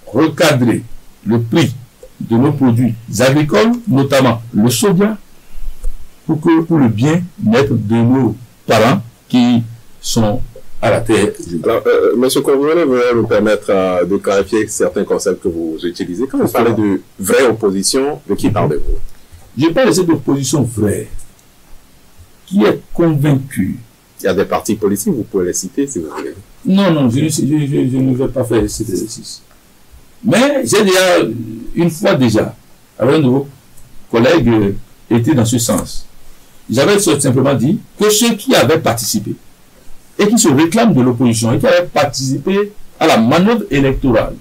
recadrer le prix de nos produits agricoles, notamment le soja, pour le bien-être de nos parents qui sont à la terre. Alors, M. Convoué, vous allez me permettre de clarifier certains concepts que vous utilisez. Quand vous parlez de vraie opposition, de qui parlez-vous? Je parle de cette opposition vraie, qui est convaincue. Il y a des partis politiques, vous pouvez les citer si vous voulez. Non, je ne vais pas faire cet exercice. Mais j'ai déjà, une fois déjà, avec un de vos collègues, été dans ce sens. J'avais simplement dit que ceux qui avaient participé et qui se réclament de l'opposition et qui avaient participé à la manœuvre électorale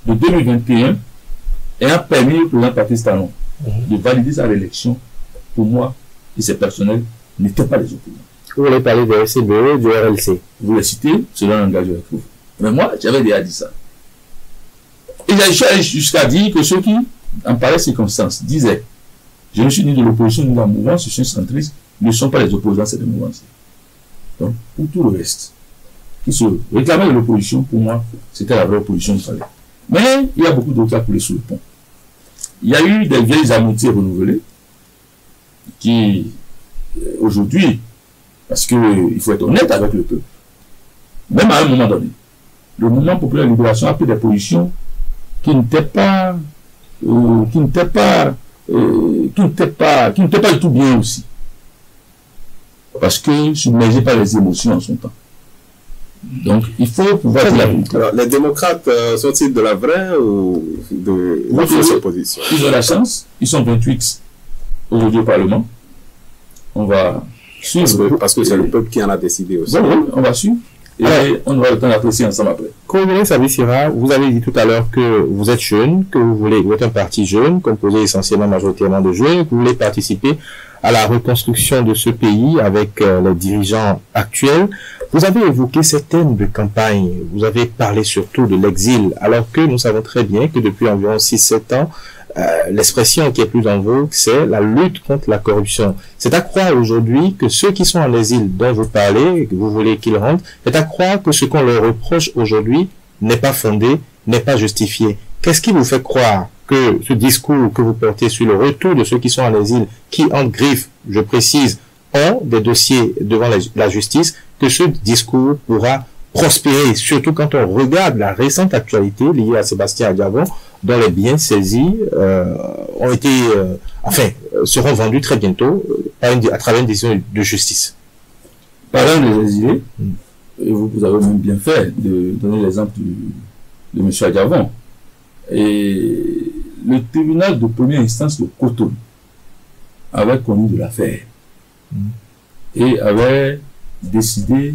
de 2021 ayant permis au président Patrice Talon de valider sa réélection, pour moi et ses personnels n'étaient pas les opposants. Vous voulez parler de RCBE, du RLC? Vous les citez, cela n'engage avec vous. Mais moi, j'avais déjà dit ça. Et j'ai jusqu'à dire que ceux qui, en pareille circonstance, disaient je ne suis ni de l'opposition ni de la mouvance, je suis centriste, ne sont pas les opposants, c'est des mouvances. Donc, pour tout le reste, qui se réclamaient de l'opposition, pour moi, c'était la vraie opposition qu'il fallait. Mais il y a beaucoup d'autres qui a coulé sous le pont. Il y a eu des vieilles amitiés renouvelées qui, aujourd'hui, parce qu'il faut être honnête avec le peuple, même à un moment donné, le mouvement populaire de libération a pris des positions qui n'étaient pas du tout bien aussi. parce que submergé par les émotions en son temps. Donc, il faut pouvoir dire la vérité. Alors, les démocrates sont-ils de la vraie ou de la fausse opposition? Ils ont la chance, ils sont 28 aujourd'hui au Parlement. On va suivre. Parce que c'est le peuple qui en a décidé aussi. Oui, on va suivre. Et on aura le temps d'apprécier ensemble après. Colonel Sabissira, vous avez dit tout à l'heure que vous êtes jeune, que vous êtes un parti jeune, composé essentiellement majoritairement de jeunes, que vous voulez participer à la reconstruction de ce pays avec les dirigeants actuels. Vous avez évoqué ces thèmes de campagne, vous avez parlé surtout de l'exil, alors que nous savons très bien que depuis environ 6-7 ans, l'expression qui est plus en vogue, c'est la lutte contre la corruption. C'est à croire aujourd'hui que ceux qui sont en exil dont vous parlez, et que vous voulez qu'ils rentrent, c'est à croire que ce qu'on leur reproche aujourd'hui n'est pas fondé, n'est pas justifié. Qu'est-ce qui vous fait croire que ce discours que vous portez sur le retour de ceux qui sont en exil, qui en griffe, je précise, ont des dossiers devant la justice, que ce discours pourra prospérer, surtout quand on regarde la récente actualité liée à Sébastien Adjavon, dont les biens saisis ont été, seront vendus très bientôt à travers une décision de justice. Parlant des exilés, et vous avez même bien fait de donner l'exemple de M. Adjavon, et le tribunal de première instance de Cotonou avait connu de l'affaire et avait décidé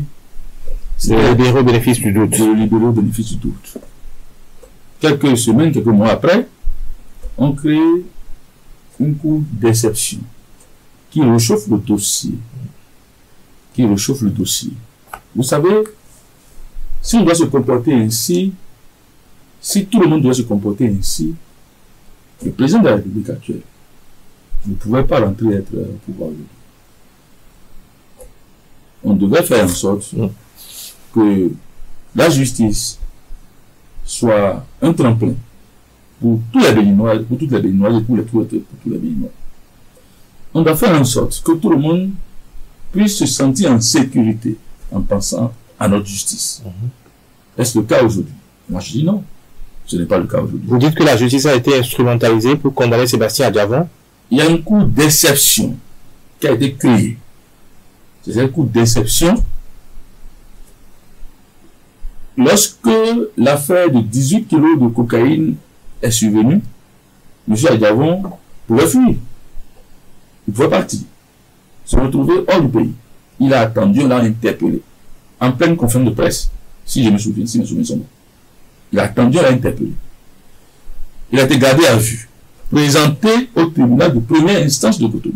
de libérer au bénéfice du doute. De libérer au bénéfice du doute. Quelques semaines, quelques mois après, on crée une cour d'exception qui réchauffe le dossier. Vous savez, si on doit se comporter ainsi, si tout le monde doit se comporter ainsi, le président de la République actuelle ne pouvait pas rentrer être au pouvoir. On devait faire en sorte que la justice soit un tremplin pour tous les Béninois, pour toutes les Béninoises et pour tous les Béninois. On doit faire en sorte que tout le monde puisse se sentir en sécurité en pensant à notre justice. Est-ce le cas aujourd'hui? Moi je dis non, ce n'est pas le cas aujourd'hui. Vous dites que la justice a été instrumentalisée pour condamner Sébastien Adjavon? Il y a une cour d'exception qui a été créée. C'est cette cour d'exception. Lorsque l'affaire de 18 kilos de cocaïne est survenue, M. Adjavon pouvait fuir. Il pouvait partir, se retrouver hors du pays. Il a attendu, on l'a interpellé. En pleine conférence de presse, si je me souviens son nom. Il a attendu, on l'a interpellé. Il a été gardé à vue, présenté au tribunal de première instance de Cotonou,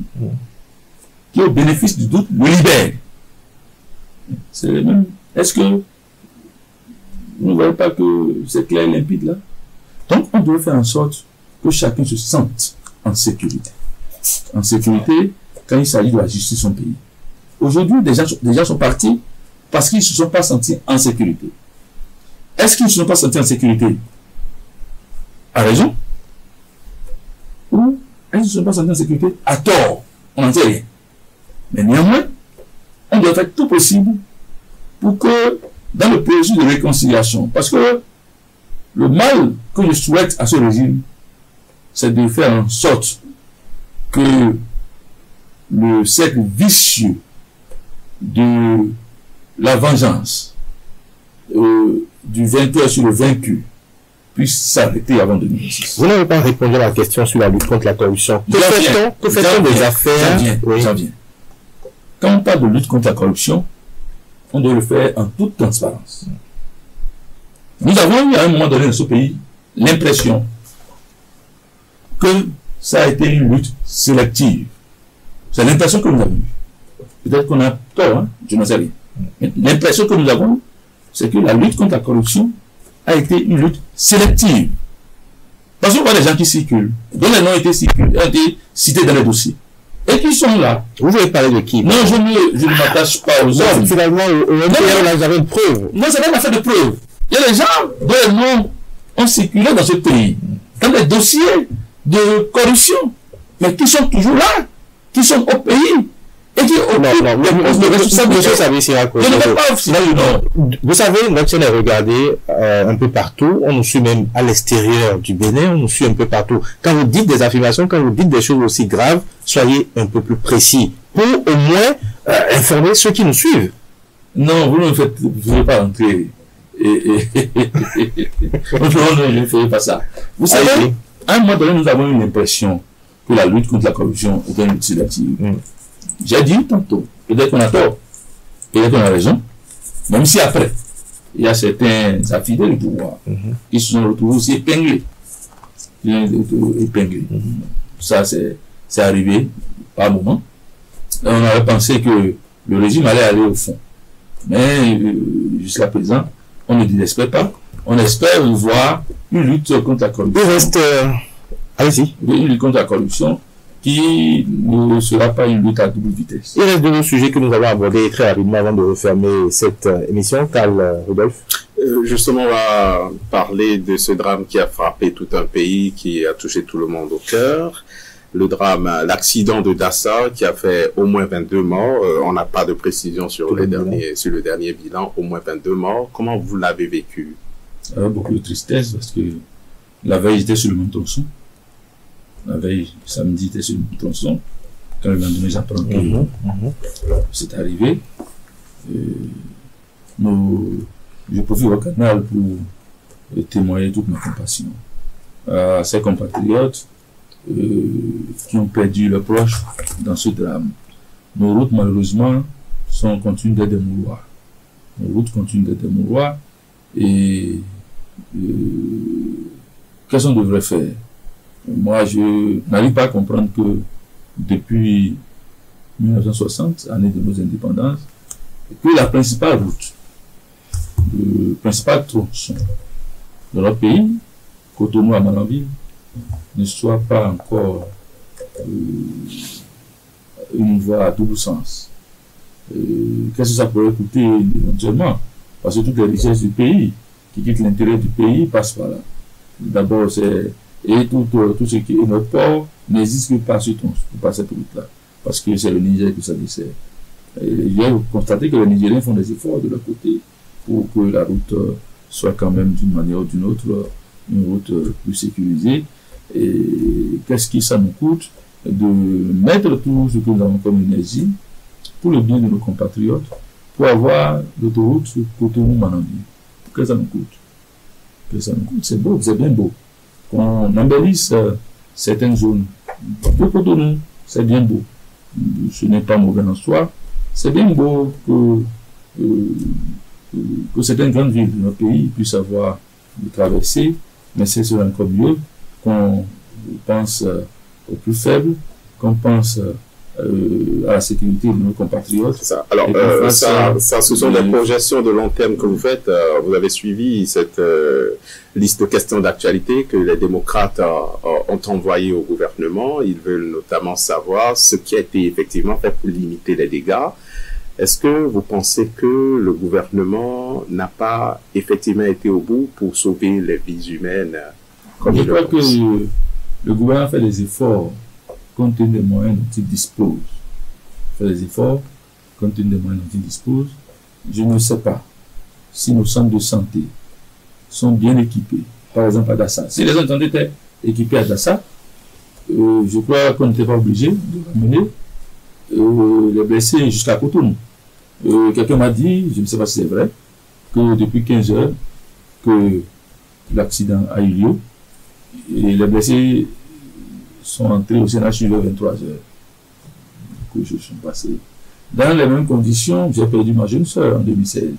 qui, au bénéfice du doute, le libère. C'est le même. Est-ce que vous ne voyez pas que c'est clair et limpide là? Donc, on doit faire en sorte que chacun se sente en sécurité. En sécurité quand il s'agit de la justice de son pays. Aujourd'hui, des gens sont partis parce qu'ils ne se sont pas sentis en sécurité. Est-ce qu'ils ne se sont pas sentis en sécurité à raison? Ou est-ce qu'ils ne se sont pas sentis en sécurité à tort? On n'en sait rien. Mais néanmoins, on doit faire tout possible pour que, dans le processus de réconciliation, parce que le mal que je souhaite à ce régime, c'est de faire en sorte que le cercle vicieux de la vengeance, du vainqueur sur le vaincu, puisse s'arrêter avant 2026. Vous n'avez pas répondu à la question sur la lutte contre la corruption. Que fait-on des affaires? J'en viens. Quand on parle de lutte contre la corruption, on doit le faire en toute transparence. Nous avons eu à un moment donné dans ce pays l'impression que ça a été une lutte sélective. C'est l'impression que nous avons eue. Peut-être qu'on a tort, hein? Je n'en sais rien. L'impression que nous avons, c'est que la lutte contre la corruption a été une lutte sélective. Parce qu'on voit des gens qui circulent, dont les noms ont été cités dans les dossiers, et qui sont là. Vous voulez parler de qui? Non, je ne m'attache pas aux hommes. Finalement, vous avez une preuve. Non, c'est pas une affaire de preuve. Il y a des gens dont les noms ont circulé dans ce pays, dans des dossiers de corruption, mais qui sont toujours là, qui sont au pays, et qui occupent des postes de responsabilité. Vous savez, notre chaîne est regardée un peu partout. On nous suit même à l'extérieur du Bénin. On nous suit un peu partout. Quand vous dites des affirmations, quand vous dites des choses aussi graves, soyez un peu plus précis. Pour au moins informer ceux qui nous suivent. Non, vous ne faites pas entrer. Non, je ne ferai pas ça. Vous savez, à un moment donné, nous avons eu l'impression que la lutte contre la corruption était une lutte sélective. J'ai dit tantôt, peut-être qu'on a tort, peut-être qu'on a raison, même si après, il y a certains affidés du pouvoir qui se sont retrouvés aussi épinglés. Ça, c'est arrivé par moment. Et on avait pensé que le régime allait aller au fond. Mais jusqu'à présent, on ne désespère pas. On espère voir une lutte contre la corruption. Il reste... Allez-y. Une lutte contre la corruption qui ne sera pas une lutte à double vitesse. Il reste deux sujets que nous allons aborder très rapidement avant de refermer cette émission. Karl Rudolph. Justement, on va parler de ce drame qui a frappé tout un pays, qui a touché tout le monde au cœur. Le drame, l'accident de Dassa qui a fait au moins 22 morts. On n'a pas de précision sur le dernier bilan, au moins 22 morts. Comment vous l'avez vécu? Beaucoup de tristesse parce que la veille, j'étais sur le même tronçon. La veille, samedi, j'étais sur le même tronçon. Quand le lendemain, j'apprends que c'est arrivé. Je profite au canal pour témoigner toute ma compassion à ces compatriotes qui ont perdu leurs proches dans ce drame. Nos routes, malheureusement, continuent d'être des mouroirs. Nos routes continuent d'être des mouroirs. Et qu'est-ce qu'on devrait faire? Moi, je n'arrive pas à comprendre que depuis 1960, année de nos indépendances, que la principale route, le principal tronçon de notre pays, Cotonou à Malanville, ne soit pas encore une voie à double sens. Qu'est-ce que ça pourrait coûter éventuellement? Parce que toutes les richesses du pays, qui quittent l'intérêt du pays, passent par là. D'abord, et tout ce qui est notre port n'existe que par cette route-là. Parce que c'est le Niger que ça dessert. J'ai constaté que les Nigériens font des efforts de leur côté pour que la route soit quand même d'une manière ou d'une autre une route plus sécurisée. Et qu'est-ce que ça nous coûte de mettre tout ce que nous avons comme énergie pour le bien de nos compatriotes pour avoir l'autoroute sur Cotonou-Malanville? Qu'est-ce que ça nous coûte? Qu'est-ce que ça nous coûte? C'est beau, c'est bien beau. Qu'on embellisse certaines zones de Cotonou, c'est bien beau. Ce n'est pas mauvais en soi. C'est bien beau que certaines grandes villes de notre pays puissent avoir de traversées, mais c'est encore mieux qu'on pense aux plus faibles, qu'on pense à la sécurité de nos compatriotes. Ça. Alors, ce sont des projections de long terme que vous faites. Vous avez suivi cette liste de questions d'actualité que les démocrates ont envoyées au gouvernement. Ils veulent notamment savoir ce qui a été effectivement fait pour limiter les dégâts. Est-ce que vous pensez que le gouvernement n'a pas effectivement été au bout pour sauver les vies humaines? Je crois que le gouvernement fait des efforts compte tenu des moyens dont il dispose. Fait des efforts compte tenu des moyens dont il dispose. Je ne sais pas si nos centres de santé sont bien équipés. Par exemple à Dassa. Si les centres de santé étaient équipés à Dassa, je crois qu'on n'était pas obligé de ramener les blessés jusqu'à Cotonou. Quelqu'un m'a dit, je ne sais pas si c'est vrai, que depuis 15 heures que l'accident a eu lieu et les blessés sont entrés au CNHU vers 23 heures. Du coup, je suis passé. Dans les mêmes conditions, j'ai perdu ma jeune soeur en 2016.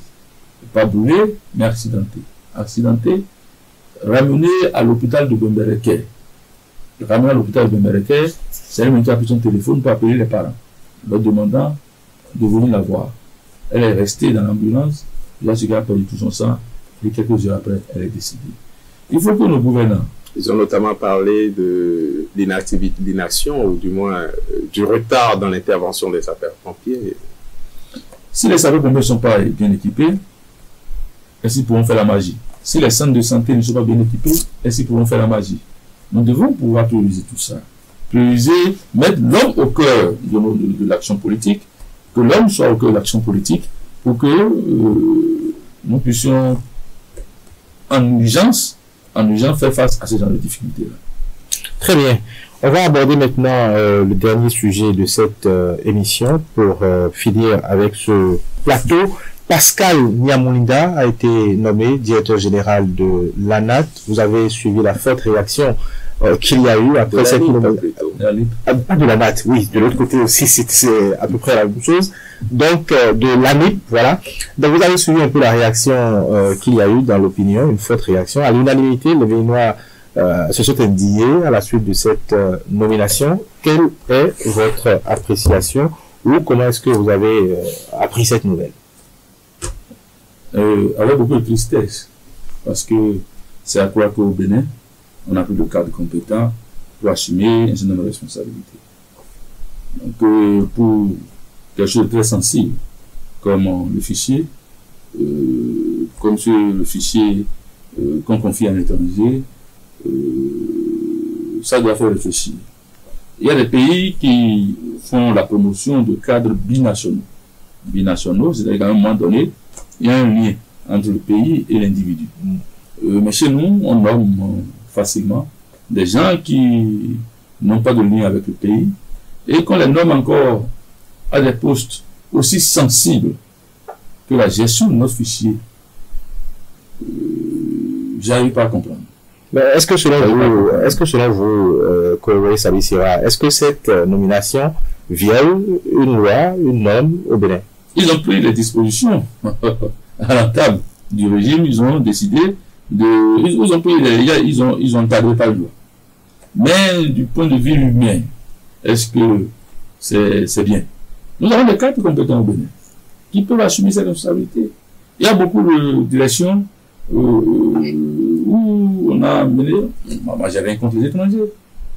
Pas brûlée, mais accidentée. Accidentée, ramenée à l'hôpital de Bembereke. Ramenée à l'hôpital de Bembereke, c'est elle qui a pris son téléphone pour appeler les parents, leur demandant de venir la voir. Elle est restée dans l'ambulance, là, ce qui a perdu tout son sang, et quelques heures après, elle est décédée. Il faut que nos gouvernants... Ils ont notamment parlé de l'inaction, ou du moins du retard dans l'intervention des sapeurs-pompiers. Si les sapeurs-pompiers ne sont pas bien équipés, est-ce qu'ils pourront faire la magie? Si les centres de santé ne sont pas bien équipés, est-ce qu'ils pourront faire la magie? Nous devons pouvoir prioriser tout ça. Prioriser, mettre l'homme au cœur de l'action politique, que l'homme soit au cœur de l'action politique, pour que nous puissions, en urgence, faire face à ce genre de difficultés-là. Très bien. On va aborder maintenant le dernier sujet de cette émission pour finir avec ce plateau. Pascal Nyamoulinda a été nommé directeur général de l'ANAT. Vous avez suivi la forte réaction qu'il y a eu après cette nomination. Pas de l'ANAT, oui, de l'autre côté aussi, c'est à peu près la même chose. Donc, de l'ANIP, voilà. Donc, vous avez suivi un peu la réaction qu'il y a eu dans l'opinion, une forte réaction. À l'unanimité, les Véinois se sont indignés à la suite de cette nomination. Quelle est votre appréciation ou comment est-ce que vous avez appris cette nouvelle? Avec beaucoup de tristesse, parce que c'est à croire qu'au Bénin, on a plus de cadres compétents pour assumer un certain nombre de responsabilités. Donc, pour quelque chose de très sensible, comme le fichier, comme le fichier qu'on confie à un étranger, ça doit faire réfléchir. Il y a des pays qui font la promotion de cadres binationaux. Binationaux, c'est-à-dire qu'à un moment donné, il y a un lien entre le pays et l'individu. Mais chez nous, on nomme facilement des gens qui n'ont pas de lien avec le pays et qu'on les nomme encore à des postes aussi sensibles que la gestion de notre fichier. J'arrive pas à comprendre. Mais est-ce que selon vous, Kourobouni Sabissira, est-ce que cette nomination viole une loi, une norme au Bénin? Ils ont pris les dispositions à la table du régime, ils ont décidé ils ont encadré par loi. Mais du point de vue humain, est-ce que c'est bien? Nous avons des cadres compétents au Bénin qui peuvent assumer cette responsabilité. Il y a beaucoup de directions où on a mené. Moi, j'ai rien contre les étrangers.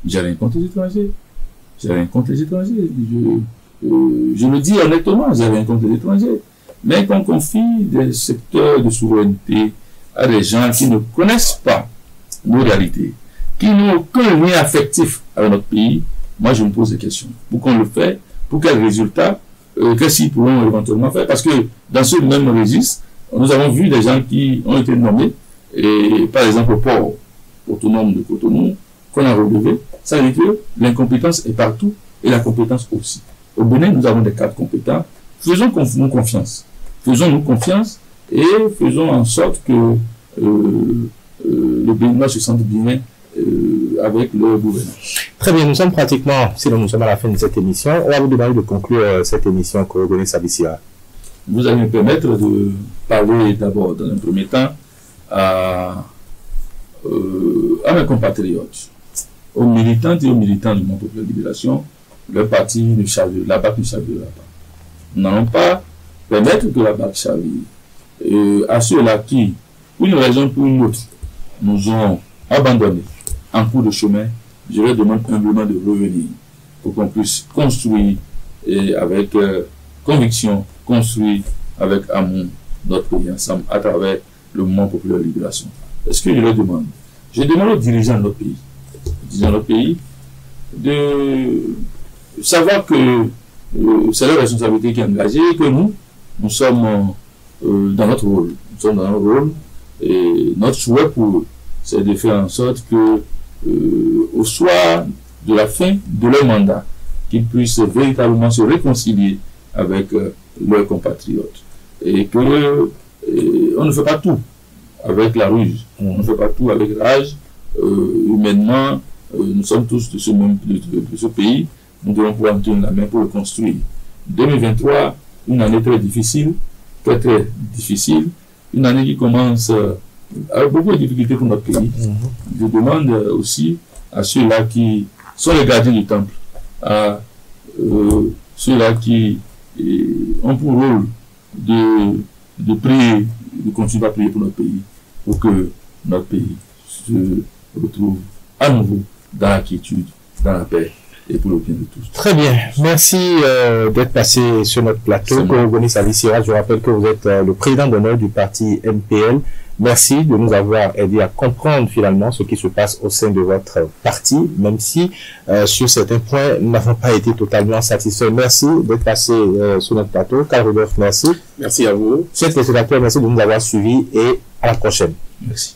J'ai rien contre les étrangers. J'ai rien contre les étrangers. Je le dis honnêtement, j'ai rien contre les étrangers. Mais qu'on confie des secteurs de souveraineté à des gens qui ne connaissent pas nos réalités, qui n'ont aucun lien affectif avec notre pays, moi je me pose des questions. Pourquoi on le fait? Pour quels résultats? Qu'est-ce qu'ils pourront éventuellement faire? Parce que dans ce même registre, nous avons vu des gens qui ont été nommés, et par exemple au port autonome de Cotonou, qu'on a relevé. Ça veut dire que l'incompétence est partout et la compétence aussi. Au Bénin, nous avons des cadres compétents. Faisons-nous confiance. Faisons-nous confiance et faisons en sorte que le Béninois se sente bien avec le gouvernement. Très bien, nous sommes pratiquement, sinon nous sommes à la fin de cette émission. On va vous demander de conclure cette émission Kourobouni Sabissira. Vous allez me permettre de parler d'abord, dans un premier temps, à mes compatriotes, aux militantes et aux militants du Mouvement Populaire de Libération. Le parti ne chavire, la BAC ne chavirera pas. Nous n'allons pas permettre que la BAC chavire. À ceux-là qui, pour une raison ou pour une autre, nous ont abandonnés en cours de chemin, je leur demande humblement de revenir pour qu'on puisse construire et avec conviction, construire avec amour notre pays ensemble à travers le Mouvement Populaire de Libération. Est-ce que je leur demande? Je demande aux dirigeants de notre pays, de savoir que c'est leur responsabilité qui est engagée et que nous sommes dans notre rôle. Nous sommes dans notre rôle et notre souhait pour eux, c'est de faire en sorte que au soir de la fin de leur mandat, qu'ils puissent véritablement se réconcilier avec leurs compatriotes. Et que on ne fait pas tout avec la ruse, on ne fait pas tout avec rage. Humainement, nous sommes tous de ce pays, nous devons pouvoir nous tenir la main pour le construire. 2023, une année très difficile, très difficile, une année qui commence avec beaucoup de difficultés pour notre pays. Je demande aussi à ceux-là qui sont les gardiens du temple, à ceux-là qui ont pour rôle de prier, de continuer à prier pour notre pays, pour que notre pays se retrouve à nouveau dans la quiétude, dans la paix et pour le bien de tous. Très bien. Merci d'être passé sur notre plateau. Kourobouni Sabissira, je rappelle que vous êtes le président d'honneur du parti MPL. Merci de nous avoir aidé à comprendre finalement ce qui se passe au sein de votre parti, même si sur certains points, nous n'avons pas été totalement satisfaits. Merci d'être passé sur notre plateau. Karl Rudolph, merci. Merci à vous. Chers téléspectateurs, merci de nous avoir suivis et à la prochaine. Merci.